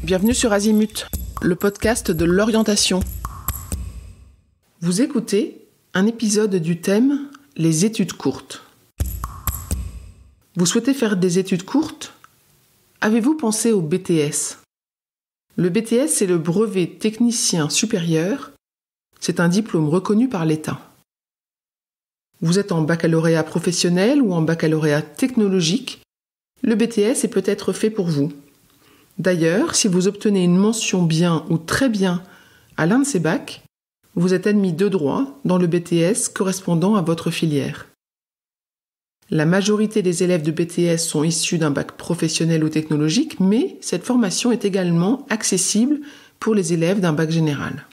Bienvenue sur Azimut, le podcast de l'orientation. Vous écoutez un épisode du thème « Les études courtes ». Vous souhaitez faire des études courtes ? Avez-vous pensé au BTS ? Le BTS, c'est le brevet technicien supérieur. C'est un diplôme reconnu par l'État. Vous êtes en baccalauréat professionnel ou en baccalauréat technologique, le BTS est peut-être fait pour vous. D'ailleurs, si vous obtenez une mention bien ou très bien à l'un de ces bacs, vous êtes admis de droit dans le BTS correspondant à votre filière. La majorité des élèves de BTS sont issus d'un bac professionnel ou technologique, mais cette formation est également accessible pour les élèves d'un bac général.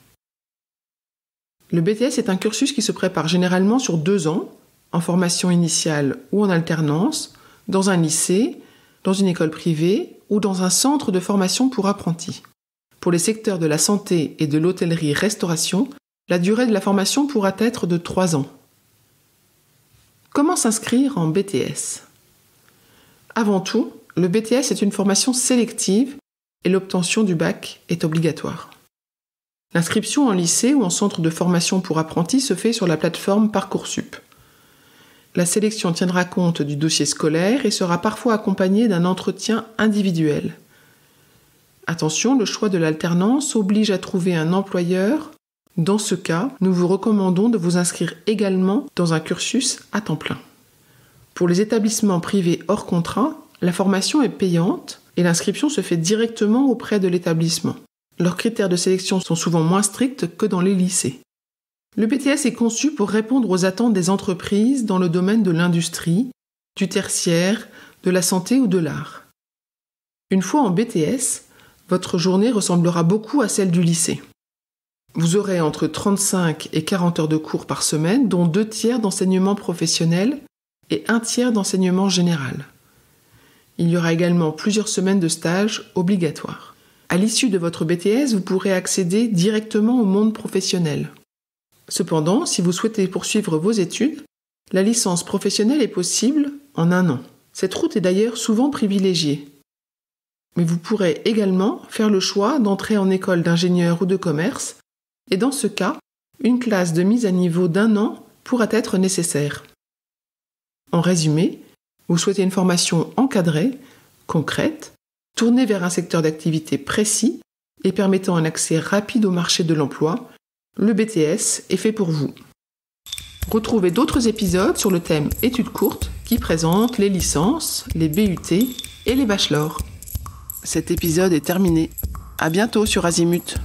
Le BTS est un cursus qui se prépare généralement sur 2 ans, en formation initiale ou en alternance, dans un lycée, dans une école privée ou dans un centre de formation pour apprentis. Pour les secteurs de la santé et de l'hôtellerie-restauration, la durée de la formation pourra être de 3 ans. Comment s'inscrire en BTS ? Avant tout, le BTS est une formation sélective et l'obtention du bac est obligatoire. L'inscription en lycée ou en centre de formation pour apprentis se fait sur la plateforme Parcoursup. La sélection tiendra compte du dossier scolaire et sera parfois accompagnée d'un entretien individuel. Attention, le choix de l'alternance oblige à trouver un employeur. Dans ce cas, nous vous recommandons de vous inscrire également dans un cursus à temps plein. Pour les établissements privés hors contrat, la formation est payante et l'inscription se fait directement auprès de l'établissement. Leurs critères de sélection sont souvent moins stricts que dans les lycées. Le BTS est conçu pour répondre aux attentes des entreprises dans le domaine de l'industrie, du tertiaire, de la santé ou de l'art. Une fois en BTS, votre journée ressemblera beaucoup à celle du lycée. Vous aurez entre 35 et 40 heures de cours par semaine, dont 2/3 d'enseignement professionnel et 1/3 d'enseignement général. Il y aura également plusieurs semaines de stage obligatoires. À l'issue de votre BTS, vous pourrez accéder directement au monde professionnel. Cependant, si vous souhaitez poursuivre vos études, la licence professionnelle est possible en 1 an. Cette route est d'ailleurs souvent privilégiée. Mais vous pourrez également faire le choix d'entrer en école d'ingénieur ou de commerce, et dans ce cas, une classe de mise à niveau d'1 an pourra être nécessaire. En résumé, vous souhaitez une formation encadrée, concrète, tournée vers un secteur d'activité précis et permettant un accès rapide au marché de l'emploi. Le BTS est fait pour vous. Retrouvez d'autres épisodes sur le thème études courtes qui présentent les licences, les BUT et les bachelors. Cet épisode est terminé. À bientôt sur Azimut.